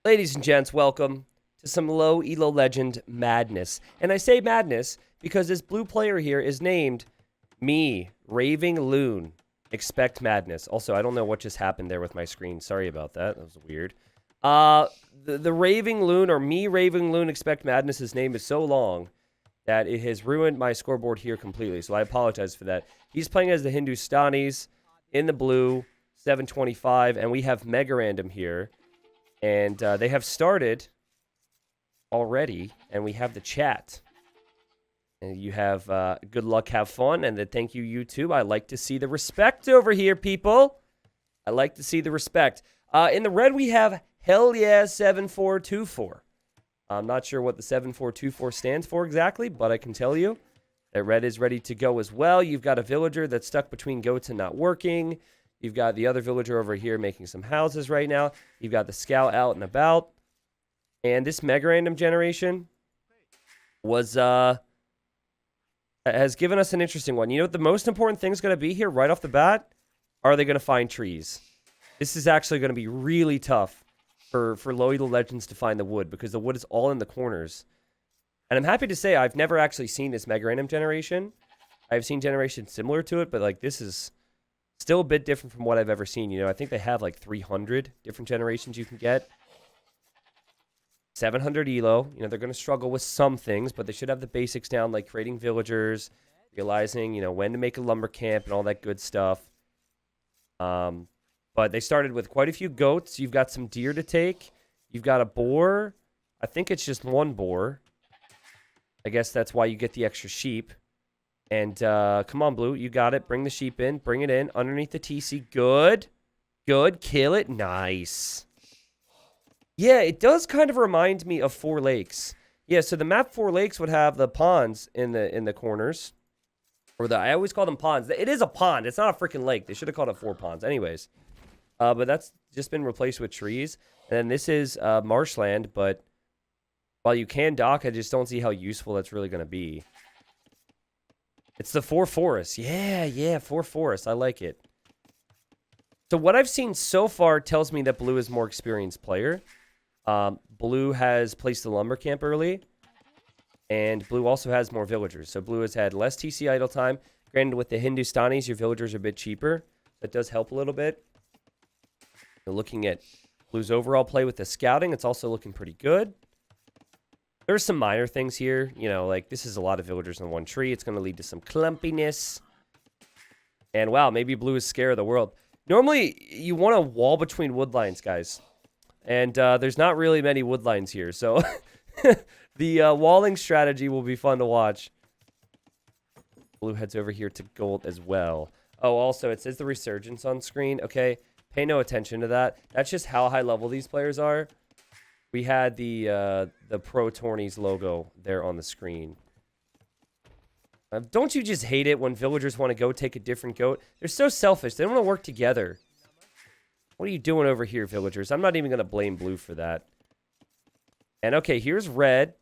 Ladies and gents, welcome to some low elo legend madness. And I say madness because this blue player here is named me, Raving Loon. Expect madness. Also, I don't know what just happened there with my screen. Sorry about that. That was weird. The Raving Loon, or me, Raving Loon, Expect Madness, his name is so long that it has ruined my scoreboard here completely. So I apologize for that. He's playing as the Hindustanis in the blue, 725, and we have Megarandom here. And they have started already, and we have the chat. And you have good luck, have fun, and thank you, YouTube. I like to see the respect over here, people. I like to see the respect. In the red, we have Hell Yeah 7424. I'm not sure what the 7424 stands for exactly, but I can tell you that red is ready to go as well. You've got a villager that's stuck between goats and not working. You've got the other villager over here making some houses right now. You've got the scout out and about. And this Megarandom generation has given us an interesting one. You know what the most important thing is going to be here right off the bat? Are they going to find trees? This is actually going to be really tough for low elo legends to find the wood, because the wood is all in the corners. And I'm happy to say I've never actually seen this Megarandom generation. I've seen generations similar to it, but like this is still a bit different from what I've ever seen. You know, I think they have like 300 different generations you can get. 700 elo. You know, they're going to struggle with some things, but they should have the basics down, like creating villagers, realizing, you know, when to make a lumber camp and all that good stuff. But they started with quite a few goats. You've got some deer to take. You've got a boar. I think it's just one boar. I guess that's why you get the extra sheep. And come on, Blue. You got it. Bring the sheep in. Bring it in. Underneath the TC. Good. Good. Kill it. Nice. Yeah, it does kind of remind me of Four Lakes. Yeah, so the map Four Lakes would have the ponds in the corners. I always call them ponds. It is a pond. It's not a freaking lake. They should have called it four ponds. Anyways. But that's just been replaced with trees. And then this is marshland, but while you can dock, I just don't see how useful that's really going to be. It's the four forests. Yeah, four forests. I like it. So what I've seen so far tells me that Blue is more experienced player. Blue has placed the lumber camp early. And Blue also has more villagers. So Blue has had less TC idle time. Granted, with the Hindustanis, your villagers are a bit cheaper. That does help a little bit. Looking at Blue's overall play with the scouting, it's also looking pretty good. There's some minor things here. You know, like this is a lot of villagers in one tree. It's going to lead to some clumpiness. And wow, maybe Blue is scare of the world. Normally, you want a wall between wood lines, guys. And there's not really many wood lines here. So the walling strategy will be fun to watch. Blue heads over here to gold as well. Oh, also, it says the resurgence on screen. Okay. Pay no attention to that. That's just how high level these players are. We had the Pro Tourneys logo there on the screen. Don't you just hate it when villagers want to go take a different goat? They're so selfish. They don't want to work together. What are you doing over here, villagers? I'm not even going to blame Blue for that. And okay, here's Red.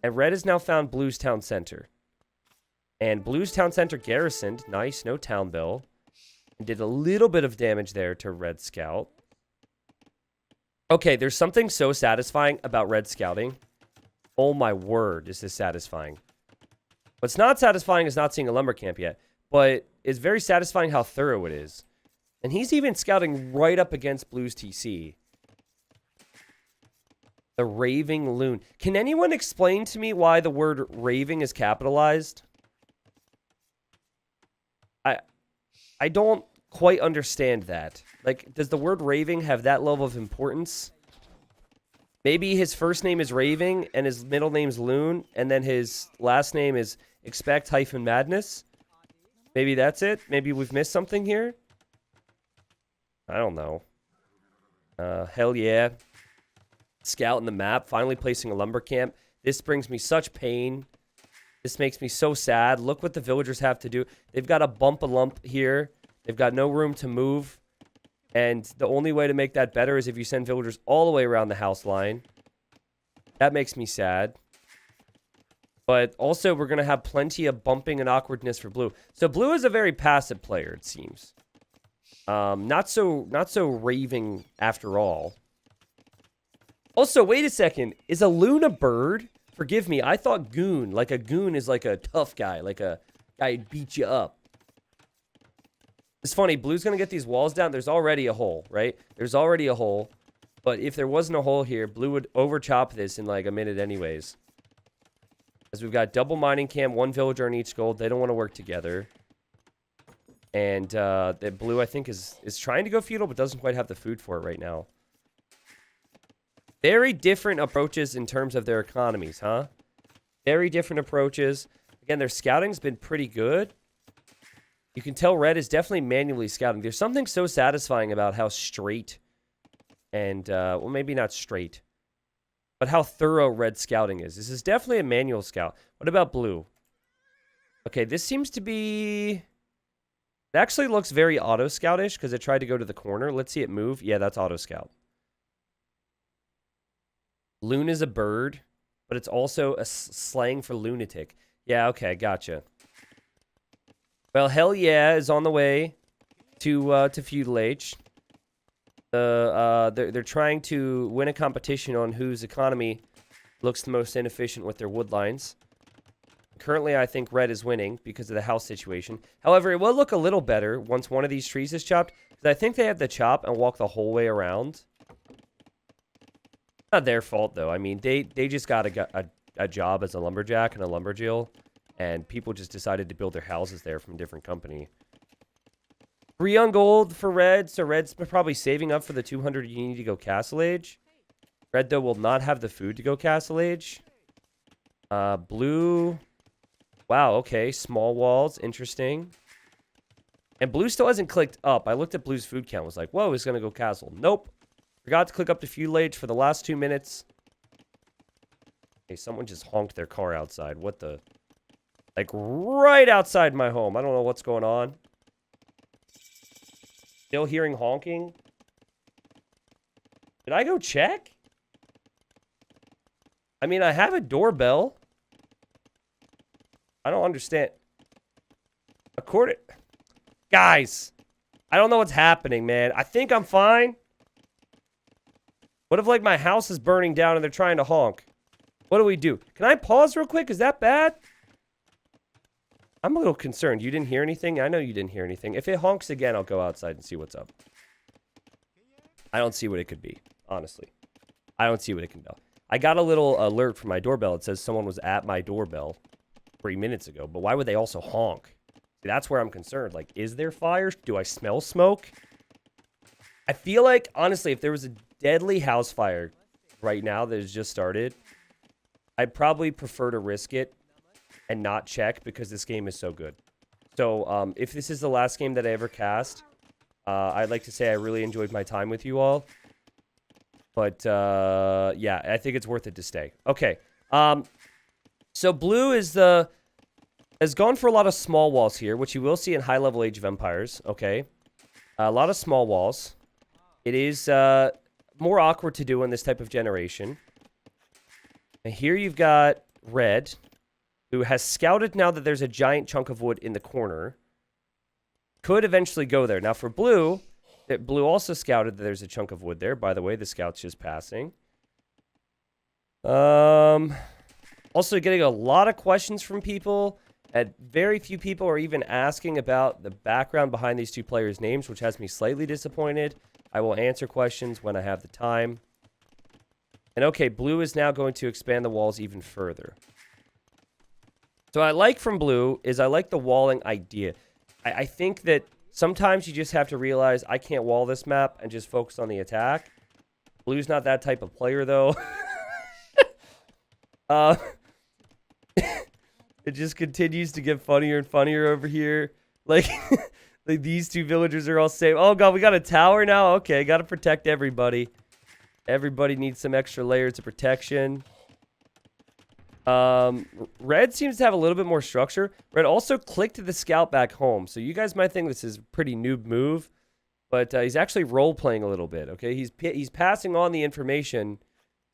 And Red has now found Blue's town center. And Blue's town center garrisoned. Nice, no town bell. And did a little bit of damage there to Red Scout. Okay, there's something so satisfying about Red Scouting. Oh my word, is this satisfying. What's not satisfying is not seeing a lumber camp yet. But it's very satisfying how thorough it is. And he's even scouting right up against Blue's TC. The Raving Loon. Can anyone explain to me why the word raving is capitalized? I don't quite understand that. Like, does the word raving have that level of importance? Maybe his first name is Raving and his middle name's Loon, and then his last name is Expect-Madness? Maybe that's it? Maybe we've missed something here? I don't know. Hell yeah. Scout in the map, finally placing a lumber camp. This brings me such pain. This makes me so sad. Look what the villagers have to do. They've got to bump a lump here. They've got no room to move. And the only way to make that better is if you send villagers all the way around the house line. That makes me sad. But also, we're going to have plenty of bumping and awkwardness for Blue. So Blue is a very passive player, it seems. Not so raving after all. Also, wait a second. Is a loon a bird? Forgive me. I thought goon. Like a goon is like a tough guy. Like a guy who'd beat you up. It's funny. Blue's going to get these walls down. There's already a hole, right? There's already a hole. But if there wasn't a hole here, Blue would over-chop this in like a minute anyways. As we've got double mining camp, one villager on each gold. They don't want to work together. And that Blue, I think, is trying to go feudal, but doesn't quite have the food for it right now. Very different approaches in terms of their economies, huh? Very different approaches. Again, their scouting's been pretty good. You can tell Red is definitely manually scouting. There's something so satisfying about how straight and, well, maybe not straight, but how thorough Red scouting is. This is definitely a manual scout. What about Blue? Okay, this seems to be... It actually looks very auto-scoutish because it tried to go to the corner. Let's see it move. Yeah, that's auto-scout. Loon is a bird, but it's also a slang for lunatic. Yeah, okay, gotcha. Well, hell yeah is on the way to Feudal Age. They're trying to win a competition on whose economy looks the most inefficient with their wood lines. Currently, I think Red is winning because of the house situation. However, it will look a little better once one of these trees is chopped. I think they have to chop and walk the whole way around. Not their fault, though. I mean, they just got a job as a lumberjack and a lumberjill, and people just decided to build their houses there from a different company. 3 on gold for Red, so Red's probably saving up for the 200 you need to go Castle Age. Red, though, will not have the food to go Castle Age. Blue... Wow, okay, small walls, interesting. And Blue still hasn't clicked up. I looked at Blue's food count, was like, whoa, he's going to go castle. Nope. Forgot to click up to Feudal Age for the last 2 minutes. Hey, someone just honked their car outside. What the? Like, right outside my home. I don't know what's going on. Still hearing honking. Did I go check? I mean, I have a doorbell. I don't understand. Guys, I don't know what's happening, man. I think I'm fine. What if, like, my house is burning down and they're trying to honk? What do we do? Can I pause real quick? Is that bad? I'm a little concerned. You didn't hear anything? I know you didn't hear anything. If it honks again, I'll go outside and see what's up. I don't see what it could be, honestly. I don't see what it can be. I got a little alert from my doorbell. It says someone was at my doorbell 3 minutes ago, but why would they also honk? See, that's where I'm concerned. Like, is there fire? Do I smell smoke? I feel like, honestly, if there was a deadly house fire right now that has just started, I'd probably prefer to risk it and not check because this game is so good. So, if this is the last game that I ever cast, I'd like to say I really enjoyed my time with you all. But, yeah, I think it's worth it to stay. Okay. So Blue has gone for a lot of small walls here, which you will see in high-level Age of Empires, okay? A lot of small walls. It is more awkward to do in this type of generation. And here you've got Red, who has scouted now that there's a giant chunk of wood in the corner. Could eventually go there. Now for Blue, Blue also scouted that there's a chunk of wood there. By the way, the scout's just passing. Also getting a lot of questions from people, and very few people are even asking about the background behind these two players' names, which has me slightly disappointed. I will answer questions when I have the time. And okay, Blue is now going to expand the walls even further. So what I like from Blue is I like the walling idea. I think that sometimes you just have to realize I can't wall this map and just focus on the attack. Blue's not that type of player, though. It just continues to get funnier and funnier over here. Like, like these two villagers are all safe. Oh god, we got a tower now? Okay, gotta protect everybody. Everybody needs some extra layers of protection. Red seems to have a little bit more structure. Red also clicked the scout back home. So you guys might think this is a pretty noob move. But he's actually role-playing a little bit, okay? He's passing on the information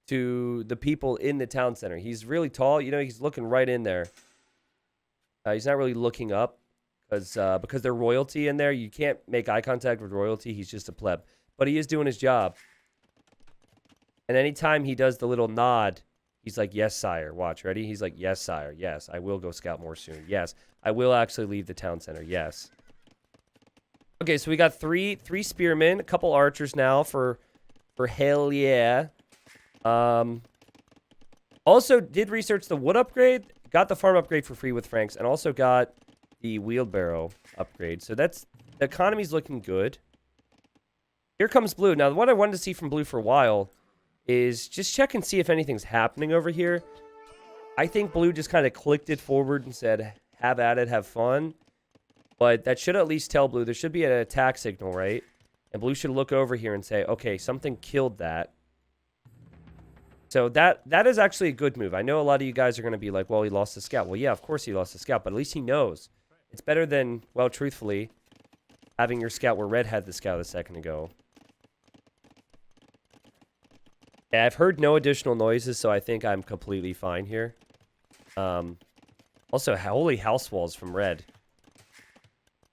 to the people in the town center. He's really tall. You know, he's looking right in there. He's not really looking up because they're royalty in there. You can't make eye contact with royalty. He's just a pleb. But he is doing his job. And anytime he does the little nod, he's like, yes, sire. Watch, ready? He's like, yes, sire. Yes, I will go scout more soon. Yes, I will actually leave the town center. Yes. Okay, so we got three spearmen, a couple archers now for hell yeah. Also did research the wood upgrade, got the farm upgrade for free with Frank's, and also got the wheelbarrow upgrade. So that's, the economy's looking good. Here comes blue. Now, what I wanted to see from blue for a while is just check and see if anything's happening over here. I think blue just kind of clicked it forward and said, have at it, have fun. But that should at least tell blue there should be an attack signal, right? And blue should look over here and say, okay, something killed that. So that is actually a good move. I know a lot of you guys are going to be like, well, he lost the scout. Well, yeah, of course he lost the scout, but at least he knows. It's better than, well, truthfully, having your scout where red had the scout a second ago. Yeah, I've heard no additional noises, so I think I'm completely fine here. Also, holy house walls from red.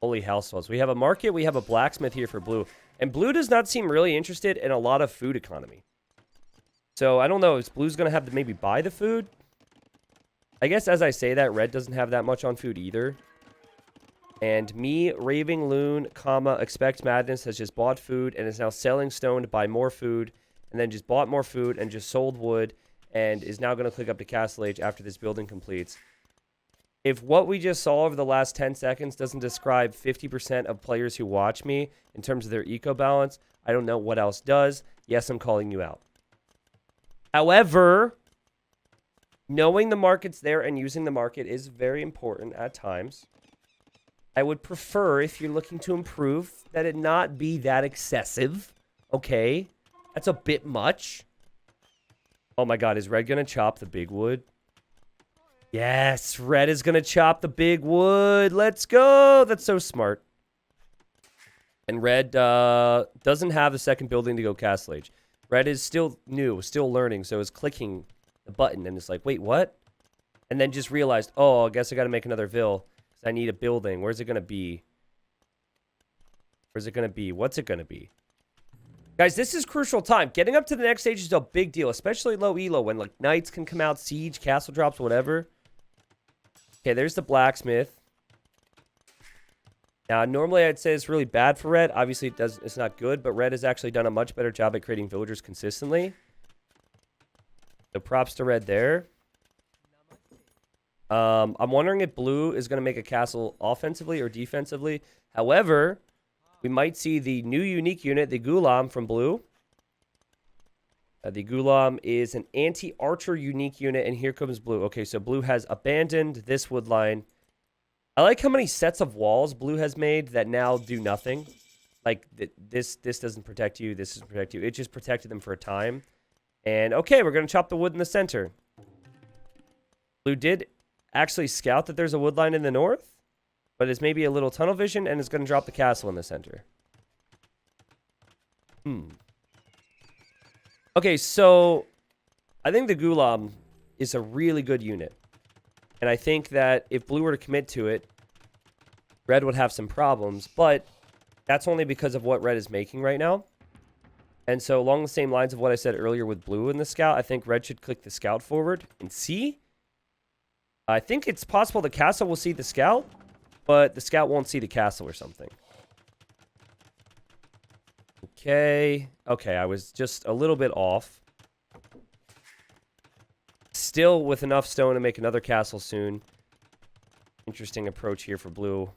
Holy house walls. We have a market, we have a blacksmith here for blue. And blue does not seem really interested in a lot of food economy. So, I don't know, is blue's going to have to maybe buy the food? I guess as I say that, red doesn't have that much on food either. And me, Raving Loon, comma, Expect Madness has just bought food and is now selling stone to buy more food. And then just bought more food and just sold wood. And is now going to click up to Castle Age after this building completes. If what we just saw over the last 10 seconds doesn't describe 50% of players who watch me in terms of their eco balance, I don't know what else does. Yes, I'm calling you out. However, knowing the market's there and using the market is very important at times. I would prefer, if you're looking to improve, that it not be that excessive. Okay? That's a bit much. Oh my god, is red going to chop the big wood? Yes, red is going to chop the big wood. Let's go. That's so smart. And red doesn't have the second building to go Castle Age. Red is still new, still learning, so is clicking the button and it's like, wait, what? And then just realized, oh, I guess I got to make another Ville because I need a building. Where's it going to be? Where's it going to be? What's it going to be? Guys, this is crucial time. Getting up to the next stage is a big deal, especially low elo when like knights can come out, siege, castle drops, whatever. Okay, there's the blacksmith. Now, normally I'd say it's really bad for red. Obviously, it's not good, but red has actually done a much better job at creating villagers consistently. So props to red there. I'm wondering if blue is going to make a castle offensively or defensively. However, we might see the new unique unit, the Gulam from blue. The Gulam is an anti-archer unique unit, and here comes blue. Okay, so blue has abandoned this wood line. I like how many sets of walls blue has made that now do nothing. Like, this doesn't protect you, this doesn't protect you. It just protected them for a time. And, okay, we're going to chop the wood in the center. Blue did actually scout that there's a wood line in the north, but it's maybe a little tunnel vision, and it's going to drop the castle in the center. Okay, so I think the Gulam is a really good unit. And I think that if blue were to commit to it, red would have some problems. But that's only because of what red is making right now. And so along the same lines of what I said earlier with blue in the scout, I think red should click the scout forward and see. I think it's possible the castle will see the scout, but the scout won't see the castle or something. Okay, I was just a little bit off. Still with enough stone to make another castle soon. Interesting approach here for blue.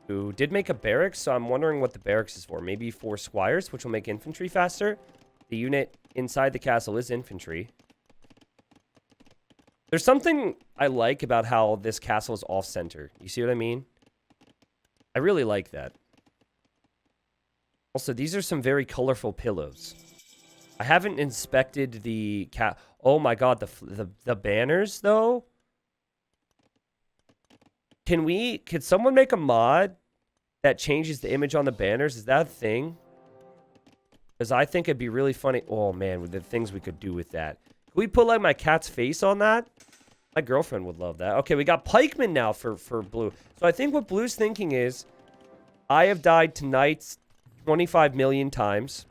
Who did make a barracks, so I'm wondering what the barracks is for. Maybe for squires, which will make infantry faster. The unit inside the castle is infantry. There's something I like about how this castle is off-center. You see what I mean? I really like that. Also, these are some very colorful pillows. I haven't inspected the oh my god, the banners though. Could someone make a mod that changes the image on the banners? Is that a thing? Because I think it'd be really funny. Oh man, with the things we could do with that. Could we put like my cat's face on that? My girlfriend would love that. Okay, we got pikemen now for blue. So I think what blue's thinking is, I have died to knights 25 million times.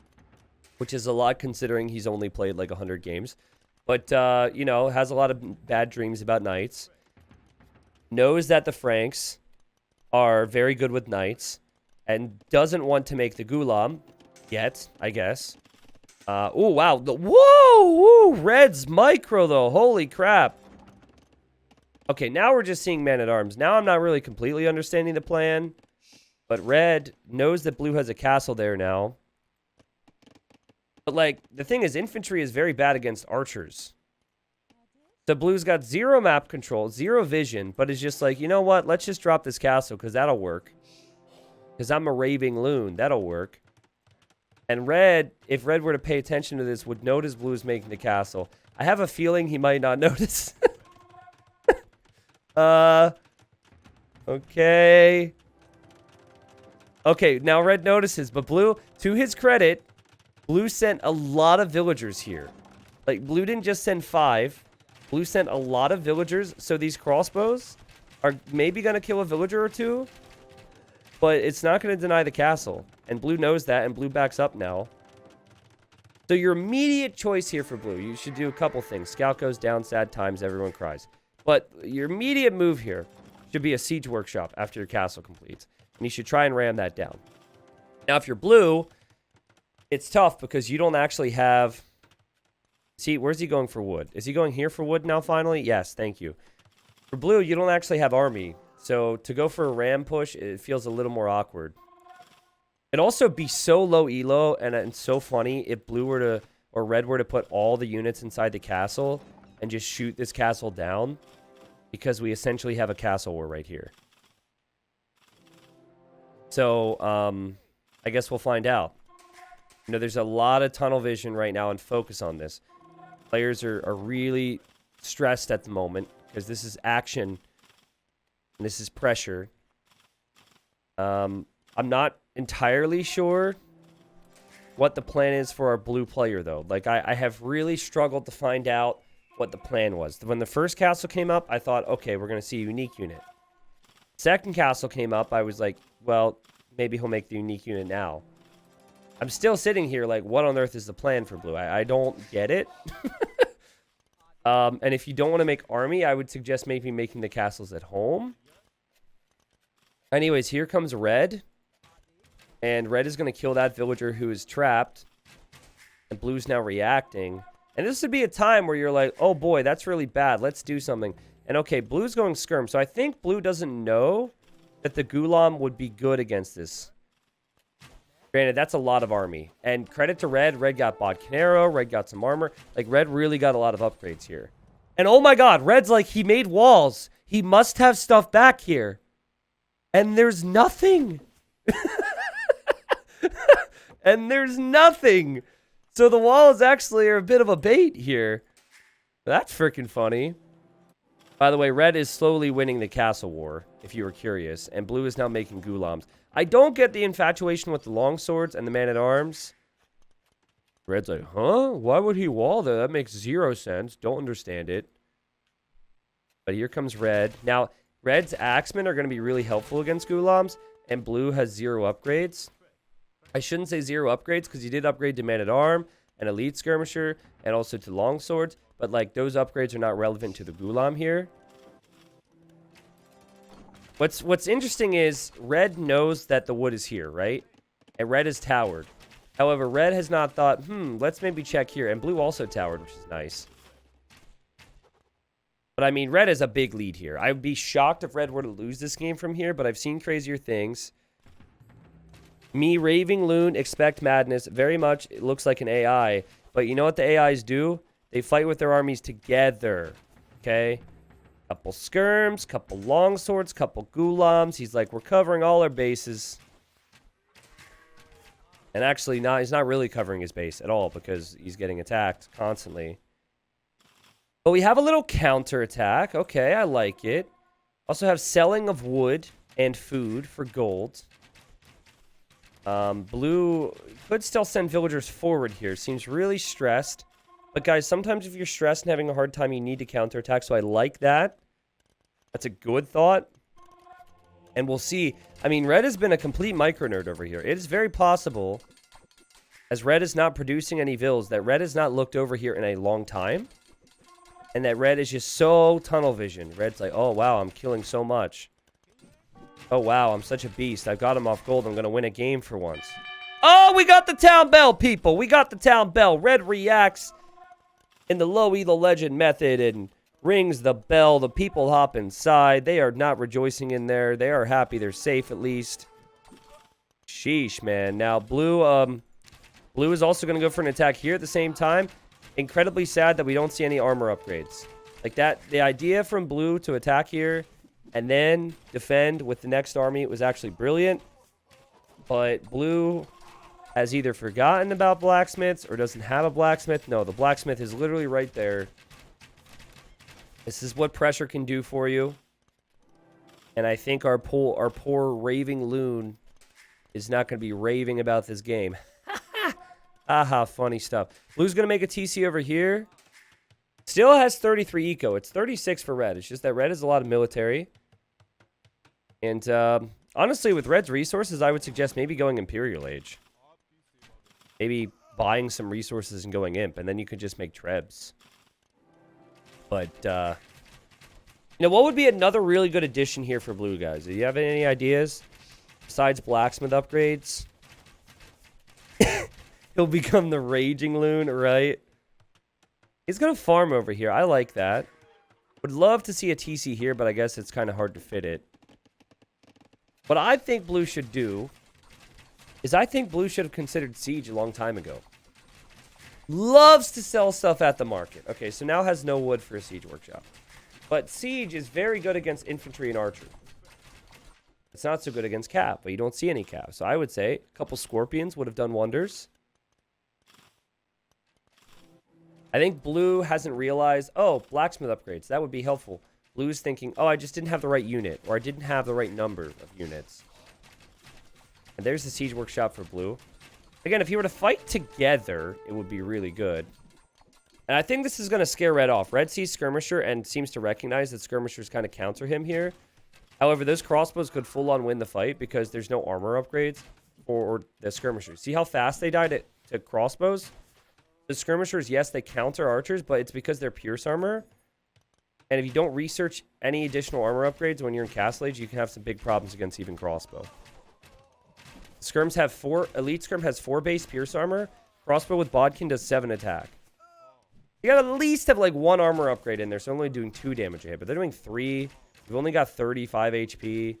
which is a lot considering he's only played like 100 games. But, you know, has a lot of bad dreams about knights. Knows that the Franks are very good with knights. And doesn't want to make the Gulam yet, I guess. Oh, wow. Whoa! Red's micro, though. Holy crap. Okay, now we're just seeing man-at-arms. Now I'm not really completely understanding the plan. But Red knows that Blue has a castle there now. But, like, the thing is, infantry is very bad against archers. So Blue's got 0 map control, 0 vision, but is just like, you know what? Let's just drop this castle, because that'll work. Because I'm a raving loon. That'll work. And Red, if Red were to pay attention to this, would notice Blue's making the castle. I have a feeling he might not notice. Okay. Okay, now Red notices, but Blue, to his credit, Blue sent a lot of villagers here. Like, Blue didn't just send 5. Blue sent a lot of villagers, so these crossbows are maybe going to kill a villager or 2. But it's not going to deny the castle. And Blue knows that, and Blue backs up now. So your immediate choice here for Blue, you should do a couple things. Scout goes down, sad times, everyone cries. But your immediate move here should be a siege workshop after your castle completes. And you should try and ram that down. Now, if you're Blue, it's tough because you don't actually have... See, where's he going for wood? Is he going here for wood now, finally? Yes, thank you. For Blue, you don't actually have army. So to go for a ram push, it feels a little more awkward. It'd also be so low elo and so funny if Blue were to, or Red were to put all the units inside the castle and just shoot this castle down. Because we essentially have a castle war right here. So, I guess we'll find out. You know, there's a lot of tunnel vision right now and focus on this. Players are really stressed at the moment because this is action. And this is pressure. I'm not entirely sure what the plan is for our Blue player, though. Like, I have really struggled to find out what the plan was. When the first castle came up, I thought, okay, we're going to see a unique unit. Second castle came up, I was like, well, maybe he'll make the unique unit now. I'm still sitting here like, what on earth is the plan for Blue? I don't get it. And if you don't want to make army, I would suggest maybe making the castles at home. Anyways, here comes Red. And Red is going to kill that villager who is trapped. And Blue's now reacting. And this would be a time where you're like, oh boy, that's really bad. Let's do something. And okay, Blue's going skirm. So I think Blue doesn't know that the Gulam would be good against this. Granted, that's a lot of army. And credit to Red. Red got Bodcanero. Red got some armor. Like, Red really got a lot of upgrades here. And oh my god, Red's like, he made walls. He must have stuff back here. And there's nothing. And there's nothing. So the walls actually are a bit of a bait here. That's freaking funny. By the way, Red is slowly winning the castle war, if you were curious. And Blue is now making Gulams. I don't get the infatuation with the longswords and the man-at-arms. Red's like, huh? Why would he wall there? That makes 0 sense. Don't understand it. But here comes Red. Now, Red's axemen are going to be really helpful against Gulams. And Blue has 0 upgrades. I shouldn't say 0 upgrades because he did upgrade to Man-at-Arm and Elite Skirmisher and also to Longswords. But, like, those upgrades are not relevant to the Gulam here. What's interesting is Red knows that the wood is here, right? And Red is towered. However, Red has not thought, let's maybe check here. And Blue also towered, which is nice. But, I mean, Red has a big lead here. I would be shocked if Red were to lose this game from here, but I've seen crazier things. Me, Raving Loon, expect madness. Very much, it looks like an AI. But you know what the AIs do? They fight with their armies together. Okay? Couple skirms, couple longswords, couple gulams. He's like, we're covering all our bases. And actually, he's not really covering his base at all because he's getting attacked constantly. But we have a little counterattack. Okay, I like it. Also have selling of wood and food for gold. Blue could still send villagers forward here. Seems really stressed. But guys, sometimes if you're stressed and having a hard time, you need to counterattack. So I like that. That's a good thought. And we'll see. I mean, Red has been a complete micro nerd over here. It is very possible as red is not producing any vills, that red has not looked over here in a long time. And that red is just so tunnel vision. Red's like, oh, wow, I'm killing so much. Oh, wow, I'm such a beast. I've got him off gold. I'm going to win a game for once. Oh, we got the town bell, people. We got the town bell. Red reacts in the low elo legend method and rings the bell. The people hop inside. They are not rejoicing in there. They are happy. They're safe, at least. Sheesh, man. Now, blue is also going to go for an attack here at the same time. Incredibly sad that we don't see any armor upgrades. Like that, the idea from blue to attack here and then defend with the next army was actually brilliant. But blue has either forgotten about blacksmiths or doesn't have a blacksmith. No, the blacksmith is literally right there. This is what pressure can do for you. And I think our poor raving loon is not going to be raving about this game. Aha, funny stuff. Blue's going to make a TC over here. Still has 33 eco. It's 36 for red. It's just that red has a lot of military. And honestly, with red's resources, I would suggest maybe going Imperial Age. Maybe buying some resources and going Imp. And then you could just make Trebs. But, you know, what would be another really good addition here for blue, guys? Do you have any ideas? Besides blacksmith upgrades? He'll become the raging loon, right? He's going to farm over here. I like that. Would love to see a TC here, but I guess it's kind of hard to fit it. What I think blue should do is I think blue should have considered siege a long time ago. Loves to sell stuff at the market. Okay, so now has no wood for a siege workshop. But siege is very good against infantry and archer. It's not so good against cap, but you don't see any cap. So I would say a couple scorpions would have done wonders. I think blue hasn't realized, oh, blacksmith upgrades. That would be helpful. Blue's thinking, oh, I just didn't have the right unit. Or I didn't have the right number of units. And there's the siege workshop for blue. Again, if you were to fight together, it would be really good. And I think this is going to scare red off. Red sees skirmisher and seems to recognize that skirmishers kind of counter him here. However, those crossbows could full-on win the fight because there's no armor upgrades for the skirmishers. See how fast they died to crossbows? The skirmishers, yes, they counter archers, but it's because they're pierce armor. And if you don't research any additional armor upgrades when you're in Castle Age, you can have some big problems against even crossbow. Skirms have elite skirm has 4 base pierce armor. Crossbow with bodkin does 7 attack. You gotta at least have like 1 armor upgrade in there, so only doing 2 damage a hit, but they're doing 3. We've only got 35 HP.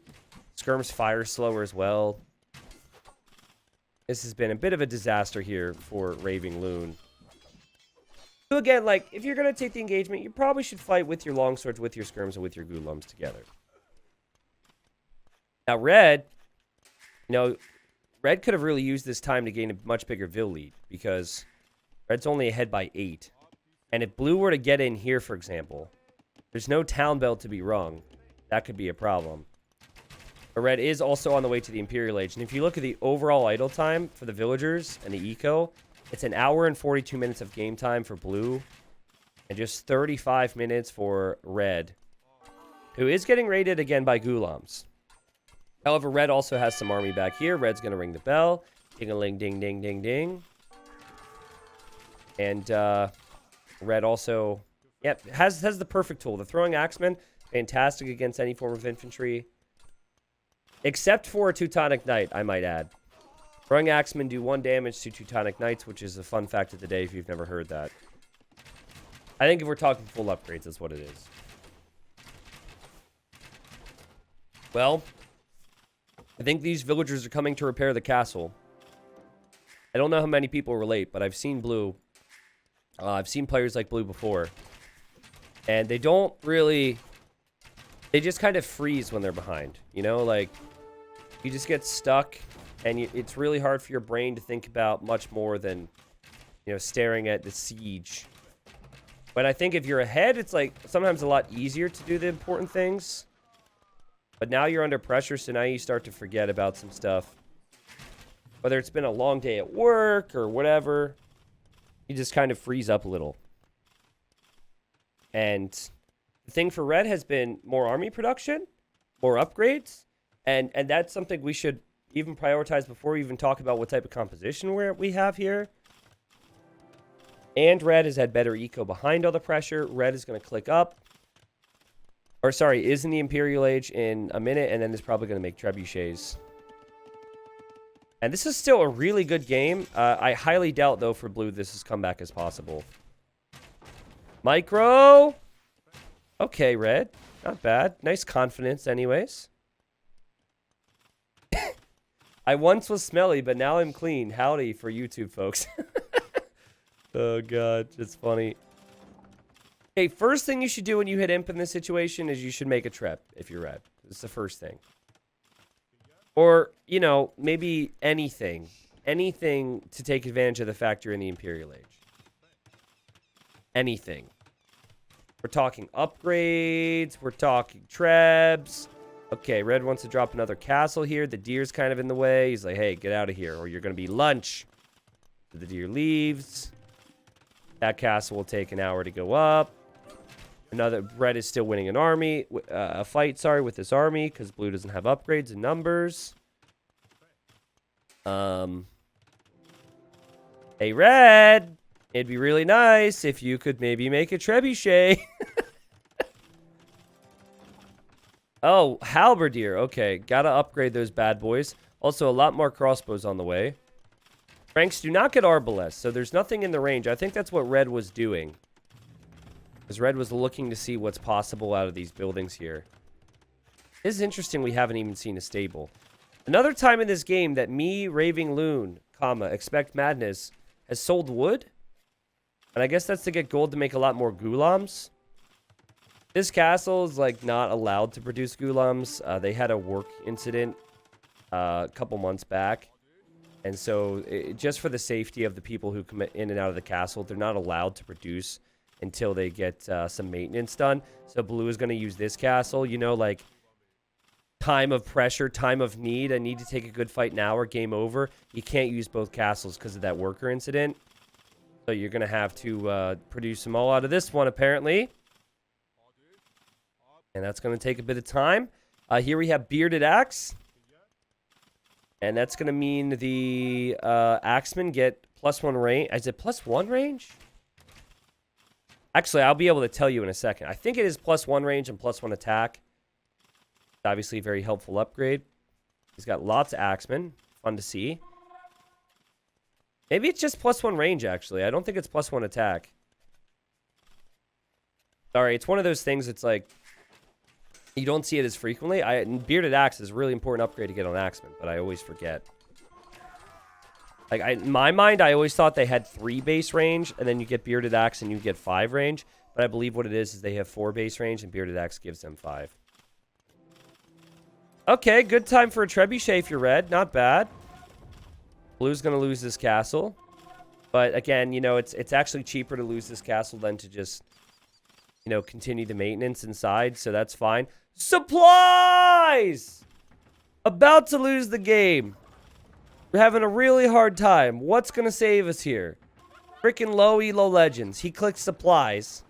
Skirm's fire slower as well. This has been a bit of a disaster here for Raving Loon. So again, like, if you're going to take the engagement, you probably should fight with your longswords, with your skirms, and with your goolums together. Now, red, you know, red could have really used this time to gain a much bigger Vil lead, because red's only ahead by 8. And if blue were to get in here, for example, there's no town bell to be rung. That could be a problem. But red is also on the way to the Imperial Age. And if you look at the overall idle time for the villagers and the eco, it's an hour and 42 minutes of game time for blue. And just 35 minutes for red, who is getting raided again by Ghulams. However, red also has some army back here. Red's going to ring the bell. Ding-a-ling, ding, ding, ding, ding. And red also, yep, has the perfect tool. The Throwing Axeman, fantastic against any form of infantry. Except for a Teutonic Knight, I might add. Throwing Axemen do 1 damage to Teutonic Knights, which is a fun fact of the day if you've never heard that. I think if we're talking full upgrades, that's what it is. Well, I think these villagers are coming to repair the castle. I don't know how many people relate, but I've seen blue. I've seen players like blue before. And they don't really... They just kind of freeze when they're behind. You know, like, you just get stuck, and it's really hard for your brain to think about much more than, you know, staring at the siege. But I think if you're ahead, it's, like, sometimes a lot easier to do the important things. But now you're under pressure, so now you start to forget about some stuff. Whether it's been a long day at work or whatever, you just kind of freeze up a little. And the thing for red has been more army production, more upgrades, and that's something we should even prioritize before we even talk about what type of composition we have here. And red has had better eco behind all the pressure. Red is going to click up. Or sorry, is in the Imperial Age in a minute, and then is probably going to make trebuchets. And this is still a really good game. I highly doubt, though, for blue this has come back as possible. Micro! Okay, red. Not bad. Nice confidence, anyways. I once was smelly, but now I'm clean. Howdy for YouTube, folks. Oh, God. It's funny. Okay, first thing you should do when you hit imp in this situation is you should make a trep if you're red. It's the first thing. Or, you know, maybe anything. Anything to take advantage of the fact you're in the Imperial Age. Anything. We're talking upgrades. We're talking trebs. Okay, red wants to drop another castle here. The deer's kind of in the way. He's like, hey, get out of here or you're going to be lunch. So the deer leaves. That castle will take an hour to go up. Another red is still winning an army, a fight, sorry, with this army because blue doesn't have upgrades in numbers. Hey, red, it'd be really nice if you could maybe make a trebuchet. Oh, halberdier. Okay, gotta upgrade those bad boys. Also, a lot more crossbows on the way. Franks do not get arbalest, so there's nothing in the range. I think that's what red was doing. Because red was looking to see what's possible out of these buildings here. This is interesting we haven't even seen a stable. Another time in this game that me, Raving Loon, Expect Madness, has sold wood. And I guess that's to get gold to make a lot more gulams. This castle is, like, not allowed to produce gulams. They had a work incident a couple months back. And so, just for the safety of the people who come in and out of the castle, they're not allowed to produce until they get some maintenance done. So blue is going to use this castle, you know, like time of pressure, time of need. I need to take a good fight now or game over. You can't use both castles because of that worker incident. So you're going to have to produce them all out of this one, apparently. And that's going to take a bit of time. Here we have Bearded Axe. And that's going to mean the axemen get +1 range. Is it +1 range? Actually, I'll be able to tell you in a second. I think it is +1 range and +1 attack. Obviously, a very helpful upgrade. He's got lots of axemen. Fun to see. Maybe it's just +1 range, actually. I don't think it's +1 attack. Sorry, it's one of those things that's like... You don't see it as frequently. Bearded Axe is a really important upgrade to get on axemen, but I always forget. Like, in my mind, I always thought they had 3 base range, and then you get Bearded Axe and you get 5 range. But I believe what it is they have 4 base range, and Bearded Axe gives them 5. Okay, good time for a trebuchet if you're red. Not bad. Blue's going to lose this castle. But, again, you know, it's actually cheaper to lose this castle than to just, you know, continue the maintenance inside. So that's fine. Supplies! About to lose the game. We're having a really hard time. What's going to save us here? Freaking low elo legends. He clicks supplies.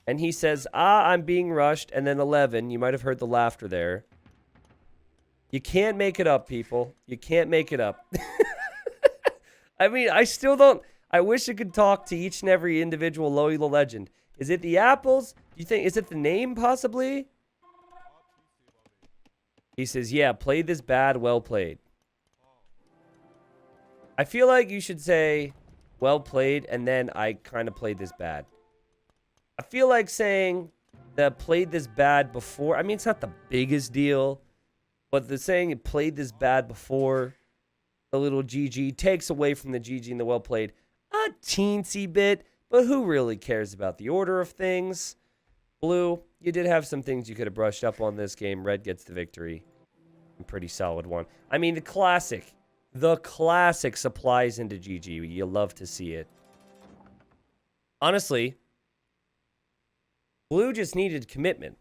And he says, I'm being rushed. And then 11. You might have heard the laughter there. You can't make it up, people. You can't make it up. I mean, I still don't... I wish I could talk to each and every individual low elo legend. Is it the apples? Do you think... Is it the name, possibly? He says, yeah, played this bad, well played. I feel like you should say, well played, and then I kind of played this bad. I feel like saying that played this bad before. I mean, it's not the biggest deal. But the saying it played this bad before, the little GG, takes away from the GG and the well played a teensy bit. But who really cares about the order of things? Blue, you did have some things you could have brushed up on this game. Red gets the victory. A pretty solid one. I mean, the classic supplies into GG. You love to see it. Honestly, blue just needed commitment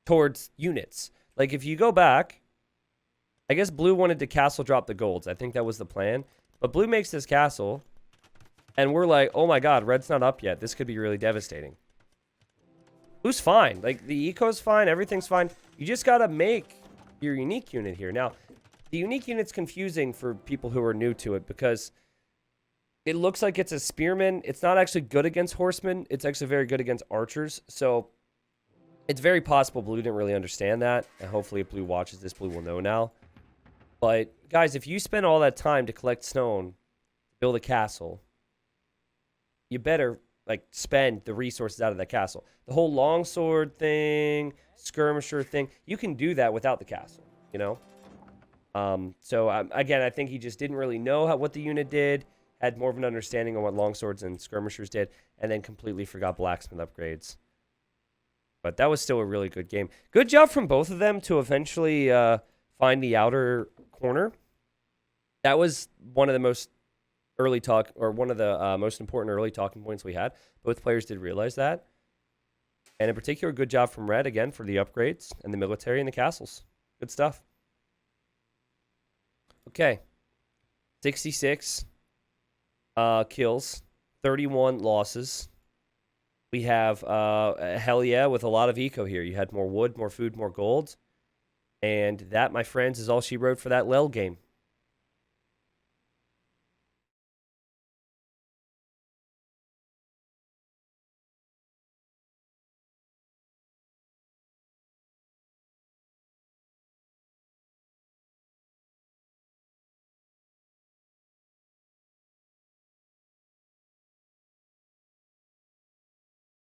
towards units. Like, if you go back, I guess blue wanted to castle drop the golds. I think that was the plan. But blue makes this castle, and we're like, oh my god, red's not up yet. This could be really devastating. Blue's fine. Like, the eco's fine. Everything's fine. You just gotta make your unique unit here. Now, The unique unit's confusing for people who are new to it because it looks like it's a spearman. It's not actually good against horsemen. It's actually very good against archers. So it's very possible Blue didn't really understand that. And hopefully if Blue watches this, Blue will know now. But guys, if you spend all that time to collect stone, build a castle, you better like spend the resources out of that castle. The whole longsword thing, skirmisher thing, you can do that without the castle, you know? So again, I think he just didn't really know what the unit did, had more of an understanding of what longswords and skirmishers did, and then completely forgot blacksmith upgrades. But that was still a really good game. Good job from both of them to eventually find the outer corner. That was one of the most one of the most important early talking points we had. Both players did realize that. And in particular, good job from Red, again, for the upgrades and the military and the castles. Good stuff. Okay. 66 kills, 31 losses. We have hell yeah with a lot of eco here. You had more wood, more food, more gold. And that, my friends, is all she wrote for that Lel game.